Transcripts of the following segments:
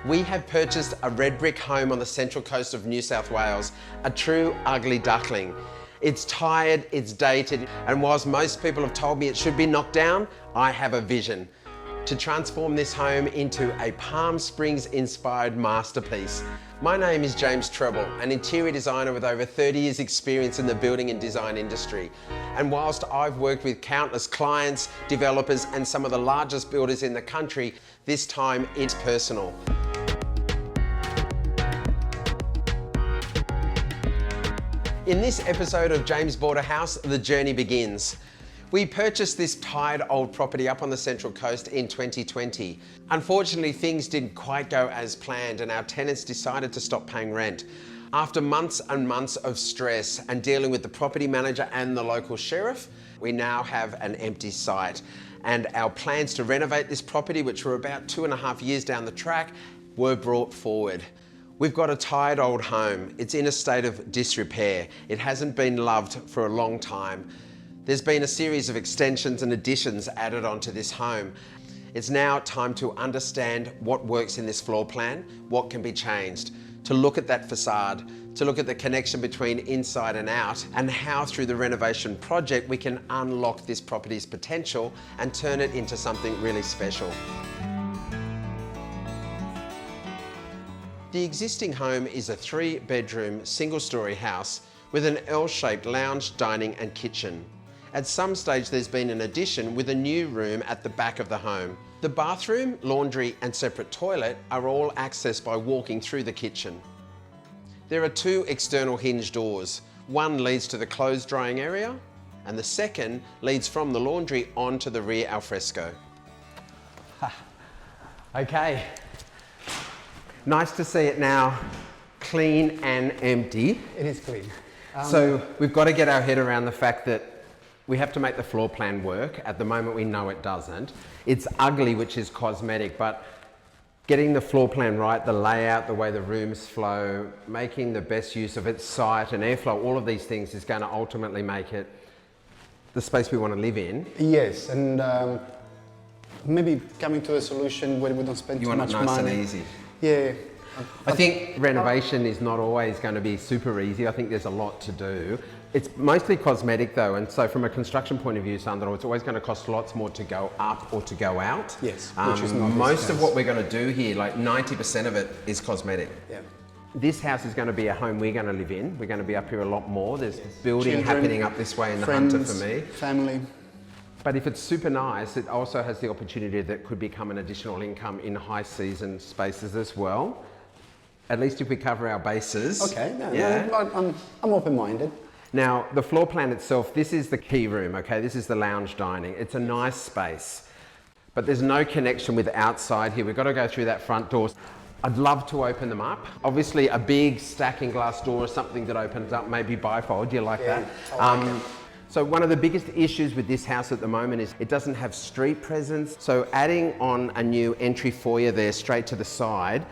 We have purchased a red brick home on the central coast of New South Wales, a true ugly duckling. It's tired, it's dated, and whilst most people have told me it should be knocked down, I have a vision to transform this home into a Palm Springs inspired masterpiece. My name is James Treble, an interior designer with over 30 years experience in the building and design industry. And whilst I've worked with countless clients, developers, and some of the largest builders in the country, this time it's personal. In this episode of James Bought a House, the journey begins. We purchased this tired old property up on the Central Coast in 2020. Unfortunately, things didn't quite go as planned and our tenants decided to stop paying rent. After months and months of stress and dealing with the property manager and the local sheriff, we now have an empty site. And our plans to renovate this property, which were about 2.5 years down the track, were brought forward. We've got a tired old home. It's in a state of disrepair. It hasn't been loved for a long time. There's been a series of extensions and additions added onto this home. It's now time to understand what works in this floor plan, what can be changed, to look at that facade, to look at the connection between inside and out, and how through the renovation project we can unlock this property's potential and turn it into something really special. The existing home is a 3-bedroom, single-storey house with an L-shaped lounge, dining and kitchen. At some stage there's been an addition with a new room at the back of the home. The bathroom, laundry and separate toilet are all accessed by walking through the kitchen. There are 2 external hinge doors. One leads to the clothes drying area and the second leads from the laundry onto the rear alfresco. Okay, nice to see it now clean and empty. It is clean. So we've got to get our head around the fact that we have to make the floor plan work. At the moment we know it doesn't. It's ugly, which is cosmetic, but getting the floor plan right, the layout, the way the rooms flow, making the best use of its site and airflow, all of these things is going to ultimately make it the space we want to live in. Yes, and maybe coming to a solution where we don't spend too much money. You want it nice and easy. Yeah. I think renovation is not always going to be super easy. I think there's a lot to do. It's mostly cosmetic though, and so from a construction point of view, Sandro, it's always going to cost lots more to go up or to go out. Yes, which is not most of what we're going to do here, like 90% of it is cosmetic. Yeah. This house is going to be a home we're going to live in. We're going to be up here a lot more. There's building Children, happening up this way in the friends, Hunter for me. Family. But if it's super nice, it also has the opportunity that could become an additional income in high season spaces as well. At least if we cover our bases. Okay, no, I'm open-minded. Now, the floor plan itself, this is the key room, okay? This is the lounge dining. It's a nice space, but there's no connection with outside here. We've got to go through that front door. I'd love to open them up. Obviously, a big stacking glass door is something that opens up, maybe bifold. Do you like that? I like it. So one of the biggest issues with this house at the moment is it doesn't have street presence. So adding on a new entry foyer there straight to the side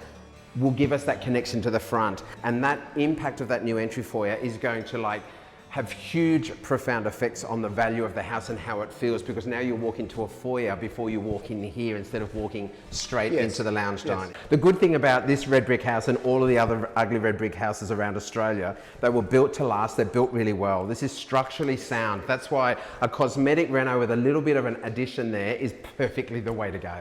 will give us that connection to the front. And that impact of that new entry foyer is going to have huge, profound effects on the value of the house and how it feels, because now you walk into a foyer before you walk in here instead of walking straight into the lounge dining. The good thing about this red brick house and all of the other ugly red brick houses around Australia, they were built to last, they're built really well. This is structurally sound. That's why a cosmetic reno with a little bit of an addition there is perfectly the way to go.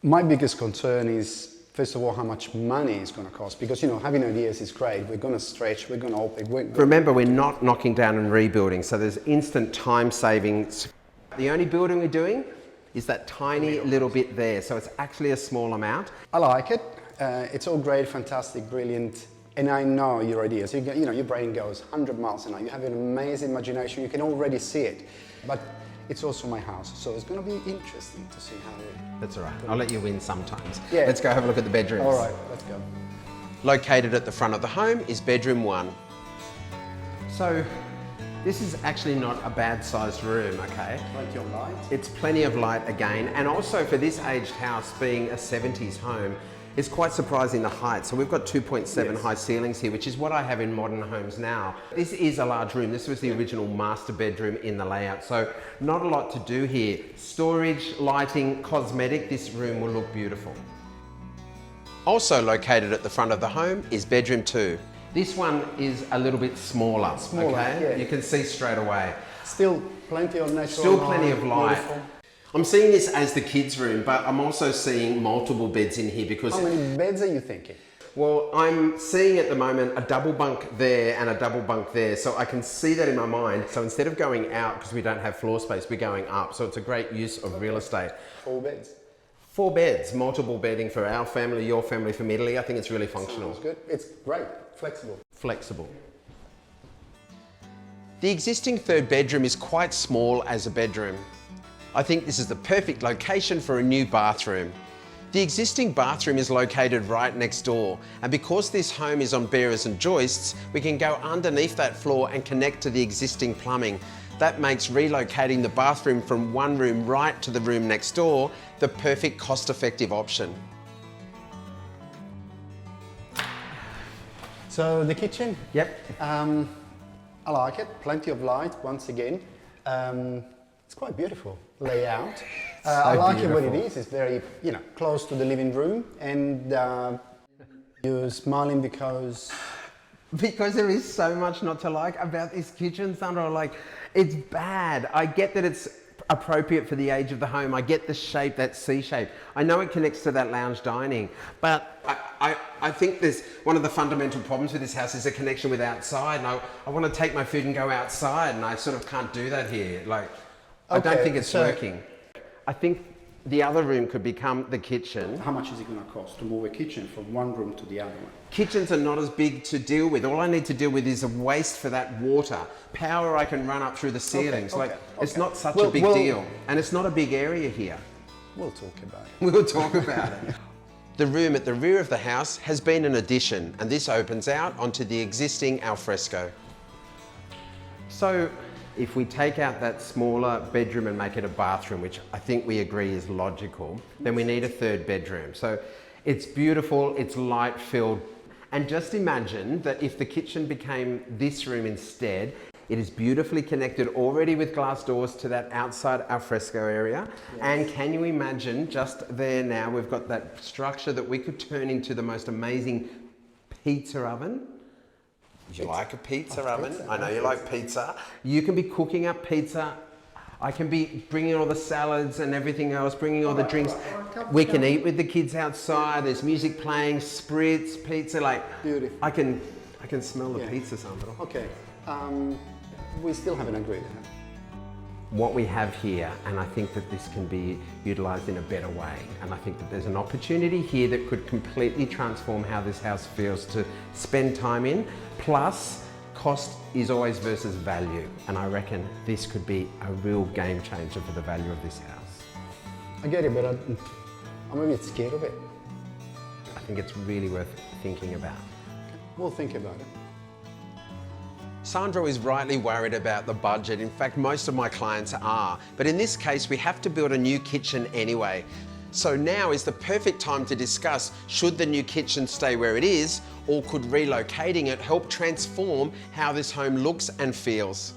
My biggest concern is, first of all, how much money it's going to cost, because having ideas is great. We're going to stretch, we're going to open. Remember, we're not knocking down and rebuilding, so there's instant time savings. The only building we're doing is that tiny little bit there, so it's actually a small amount. I like it. It's all great, fantastic, brilliant, and I know your ideas. Your brain goes 100 miles an hour. You have an amazing imagination. You can already see it, but it's also my house, so it's going to be interesting to see how we... That's all right. I'll let you win sometimes. Yeah. Let's go have a look at the bedrooms. All right, let's go. Located at the front of the home is bedroom 1. So this is actually not a bad sized room, okay? Plenty of light. It's plenty of light again, and also for this aged house being a 70s home, it's quite surprising the height. So we've got 2.7 high ceilings here, which is what I have in modern homes now. This is a large room. This was the original master bedroom in the layout. So not a lot to do here. Storage, lighting, cosmetic, this room will look beautiful. Also located at the front of the home is bedroom 2. This one is a little bit smaller, okay? Yeah. You can see straight away. Still plenty of natural Still plenty of light. Beautiful. I'm seeing this as the kids' room, but I'm also seeing multiple beds in here because... How many beds are you thinking? Well, I'm seeing at the moment a double bunk there and a double bunk there, so I can see that in my mind. So instead of going out, because we don't have floor space, we're going up. So it's a great use of real estate. 4 beds. 4 beds, multiple bedding for our family, your family, for Italy. I think it's really functional. Sounds good. It's great. Flexible. Flexible. The existing 3rd bedroom is quite small as a bedroom. I think this is the perfect location for a new bathroom. The existing bathroom is located right next door, and because this home is on bearers and joists, we can go underneath that floor and connect to the existing plumbing. That makes relocating the bathroom from one room right to the room next door the perfect cost-effective option. So the kitchen? Yep. I like it. Plenty of light, once again. It's quite beautiful layout. I like it what it is. It's very, close to the living room, and you're smiling because... Because there is so much not to like about this kitchen, Sandro. Like, it's bad. I get that it's appropriate for the age of the home. I get the shape, that C shape. I know it connects to that lounge dining, but I think there's one of the fundamental problems with this house is a connection with outside. And I want to take my food and go outside, and I sort of can't do that here. Like, I don't think it's working. I think the other room could become the kitchen. How much is it going to cost to move a kitchen from one room to the other one? Kitchens are not as big to deal with. All I need to deal with is a waste for that water. Power I can run up through the ceilings. It's not such a big deal. And it's not a big area here. We'll talk about it. We'll talk about it. The room at the rear of the house has been an addition, and this opens out onto the existing alfresco. So, if we take out that smaller bedroom and make it a bathroom, which I think we agree is logical, then we need a 3rd bedroom. So it's beautiful, it's light filled. And just imagine that if the kitchen became this room instead, it is beautifully connected already with glass doors to that outside alfresco area. Yes. And can you imagine just there now, we've got that structure that we could turn into the most amazing pizza oven. Would you like a pizza oven? I know you like pizza. You can be cooking up pizza. I can be bringing all the salads and everything else, bringing all the drinks. We can eat with the kids outside. There's music playing, spritz, pizza. Like, beautiful. I can smell the pizza, Sandro. Okay. We still haven't agreed. What we have here, and I think that this can be utilised in a better way, and I think that there's an opportunity here that could completely transform how this house feels to spend time in, plus cost is always versus value, and I reckon this could be a real game changer for the value of this house. I get it, but I'm a bit scared of it. I think it's really worth thinking about. Okay. We'll think about it. Sandro is rightly worried about the budget. In fact, most of my clients are. But in this case, we have to build a new kitchen anyway. So now is the perfect time to discuss, should the new kitchen stay where it is, or could relocating it help transform how this home looks and feels?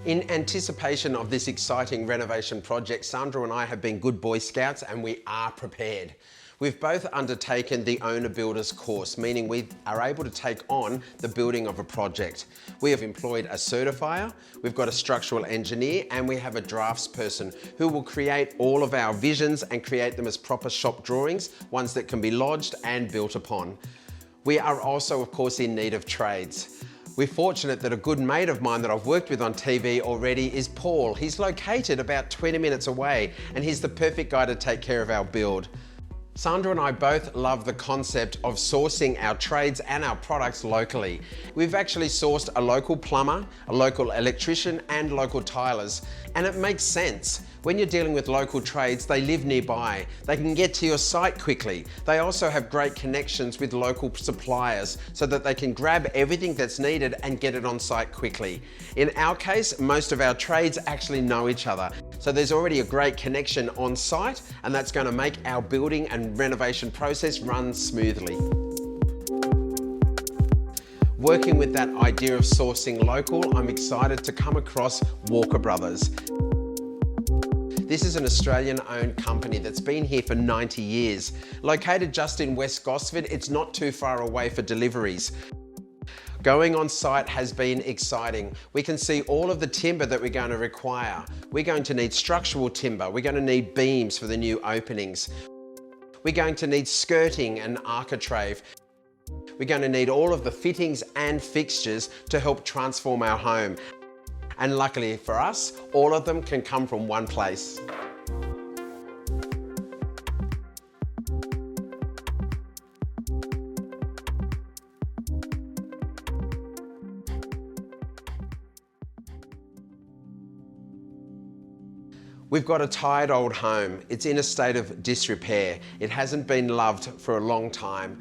In anticipation of this exciting renovation project, Sandro and I have been good Boy Scouts, and we are prepared. We've both undertaken the owner builder's course, meaning we are able to take on the building of a project. We have employed a certifier, we've got a structural engineer, and we have a draftsperson who will create all of our visions and create them as proper shop drawings, ones that can be lodged and built upon. We are also, of course, in need of trades. We're fortunate that a good mate of mine that I've worked with on TV already is Paul. He's located about 20 minutes away, and he's the perfect guy to take care of our build. Sandro and I both love the concept of sourcing our trades and our products locally. We've actually sourced a local plumber, a local electrician, and local tilers, and it makes sense. When you're dealing with local trades, they live nearby. They can get to your site quickly. They also have great connections with local suppliers so that they can grab everything that's needed and get it on site quickly. In our case, most of our trades actually know each other. So there's already a great connection on site, and that's going to make our building and renovation process run smoothly. Working with that idea of sourcing local, I'm excited to come across Walker Brothers. This is an Australian-owned company that's been here for 90 years. Located just in West Gosford, it's not too far away for deliveries. Going on site has been exciting. We can see all of the timber that we're going to require. We're going to need structural timber. We're going to need beams for the new openings. We're going to need skirting and architrave. We're going to need all of the fittings and fixtures to help transform our home. And luckily for us, all of them can come from one place. We've got a tired old home. It's in a state of disrepair. It hasn't been loved for a long time.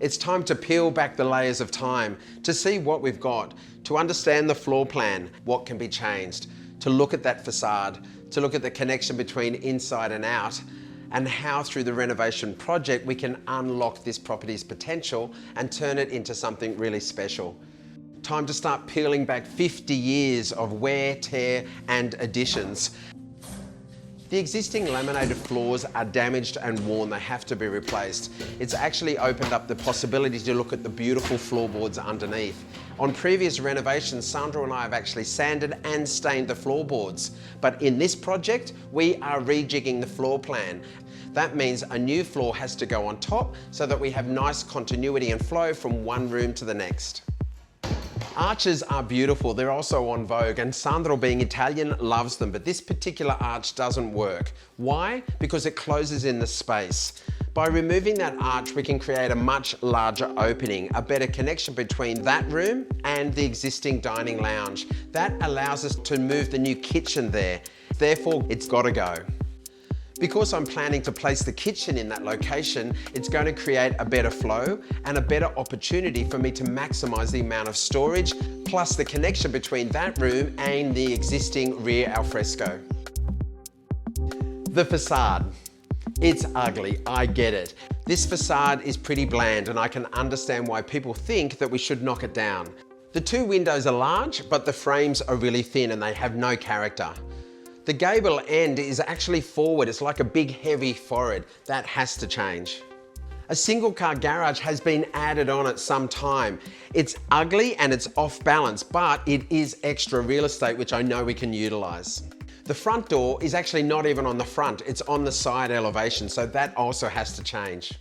It's time to peel back the layers of time, to see what we've got, to understand the floor plan, what can be changed, to look at that facade, to look at the connection between inside and out, and how through the renovation project we can unlock this property's potential and turn it into something really special. Time to start peeling back 50 years of wear, tear, and additions. The existing laminated floors are damaged and worn. They have to be replaced. It's actually opened up the possibility to look at the beautiful floorboards underneath. On previous renovations, Sandro and I have actually sanded and stained the floorboards. But in this project, we are rejigging the floor plan. That means a new floor has to go on top so that we have nice continuity and flow from one room to the next. Arches are beautiful, they're also on vogue, and Sandro, being Italian, loves them, but this particular arch doesn't work. Why? Because it closes in the space. By removing that arch, we can create a much larger opening, a better connection between that room and the existing dining lounge. That allows us to move the new kitchen there. Therefore, it's gotta go. Because I'm planning to place the kitchen in that location, it's going to create a better flow and a better opportunity for me to maximize the amount of storage, plus the connection between that room and the existing rear alfresco. The facade. It's ugly, I get it. This facade is pretty bland and I can understand why people think that we should knock it down. The two windows are large, but the frames are really thin and they have no character. The gable end is actually forward. It's like a big heavy forehead. That has to change. A single car garage has been added on at some time. It's ugly and it's off balance, but it is extra real estate, which I know we can utilize. The front door is actually not even on the front. It's on the side elevation, so that also has to change.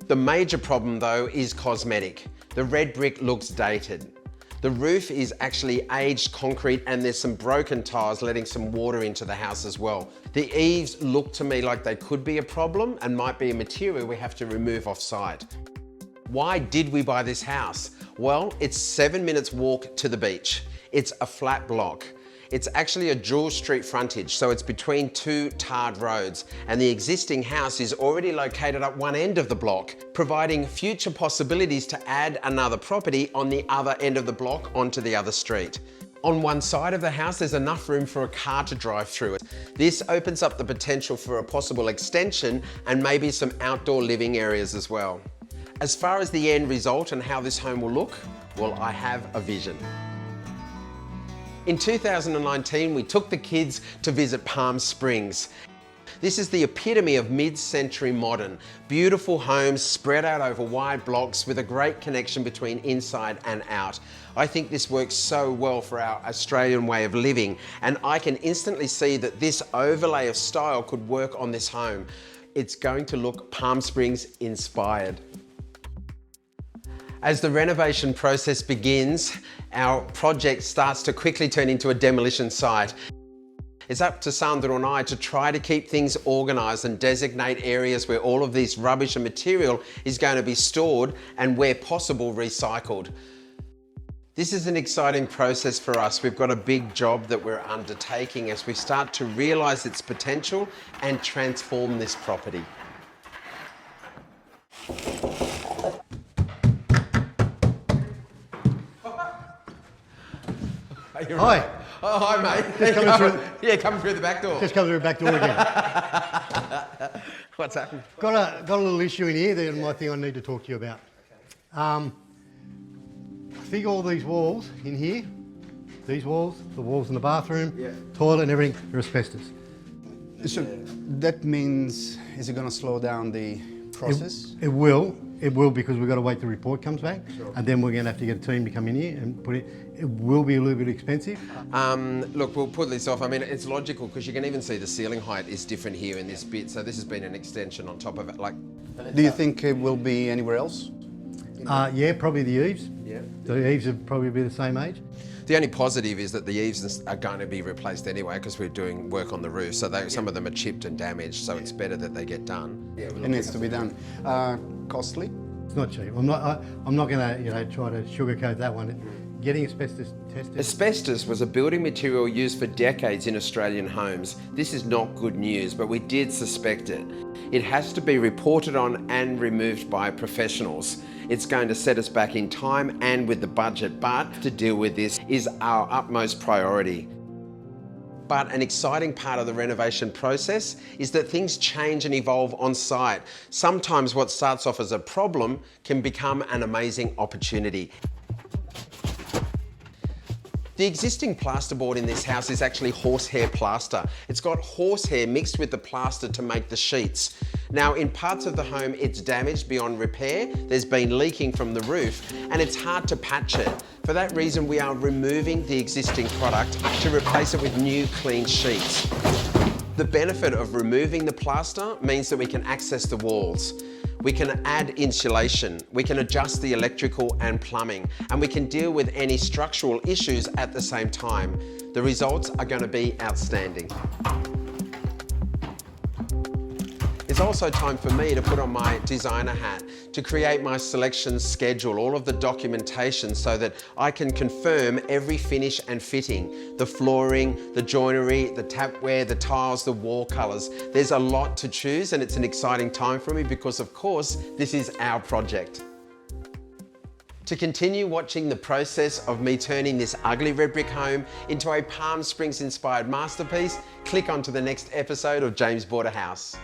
The major problem though is cosmetic. The red brick looks dated. The roof is actually aged concrete and there's some broken tiles letting some water into the house as well. The eaves look to me like they could be a problem and might be a material we have to remove off site. Why did we buy this house? Well, it's 7 minutes walk to the beach. It's a flat block. It's actually a dual street frontage, so it's between two tarred roads, and the existing house is already located at one end of the block, providing future possibilities to add another property on the other end of the block onto the other street. On one side of the house, there's enough room for a car to drive through it. This opens up the potential for a possible extension and maybe some outdoor living areas as well. As far as the end result and how this home will look, well, I have a vision. In 2019, we took the kids to visit Palm Springs. This is the epitome of mid-century modern. Beautiful homes spread out over wide blocks with a great connection between inside and out. I think this works so well for our Australian way of living, and I can instantly see that this overlay of style could work on this home. It's going to look Palm Springs inspired. As the renovation process begins, our project starts to quickly turn into a demolition site. It's up to Sandro and I to try to keep things organised and designate areas where all of this rubbish and material is going to be stored and, where possible, recycled. This is an exciting process for us. We've got a big job that we're undertaking as we start to realise its potential and transform this property. Hi. Right. Oh, hi, mate. Just coming through. Yeah, coming through the back door. Just come through the back door again. What's happened? Got a little issue in here that I think I need to talk to you about. I think all these walls in here, these walls, the walls in the bathroom, toilet and everything, are asbestos. So that means, is it going to slow down the process? It will. It will, because we've got to wait till the report comes back, and then we're going to have to get a team to come in here and put it. It will be a little bit expensive. Look, we'll put this off. I mean, it's logical because you can even see the ceiling height is different here in this bit. So this has been an extension on top of it. Like, Do you think it will be anywhere else? Yeah, probably the eaves. Yeah. The eaves will probably be the same age. the only positive is that the eaves are going to be replaced anyway because we're doing work on the roof. So some of them are chipped and damaged. So it's better that they get done. It needs to be done. Costly? It's not cheap. I'm not going to try to sugarcoat that one. Getting asbestos tested. Asbestos was a building material used for decades in Australian homes. This is not good news, but we did suspect it. It has to be reported on and removed by professionals. It's going to set us back in time and with the budget, but to deal with this is our utmost priority. But an exciting part of the renovation process is that things change and evolve on site. Sometimes what starts off as a problem can become an amazing opportunity. The existing plasterboard in this house is actually horsehair plaster. It's got horsehair mixed with the plaster to make the sheets. Now, in parts of the home, it's damaged beyond repair. There's been leaking from the roof and it's hard to patch it. For that reason, we are removing the existing product to replace it with new clean sheets. The benefit of removing the plaster means that we can access the walls. We can add insulation, we can adjust the electrical and plumbing, and we can deal with any structural issues at the same time. The results are going to be outstanding. It's also time for me to put on my designer hat to create my selection schedule, all of the documentation so that I can confirm every finish and fitting, the flooring, the joinery, the tapware, the tiles, the wall colours. There's a lot to choose and it's an exciting time for me because of course this is our project. To continue watching the process of me turning this ugly red brick home into a Palm Springs inspired masterpiece, click onto the next episode of James Bought a House.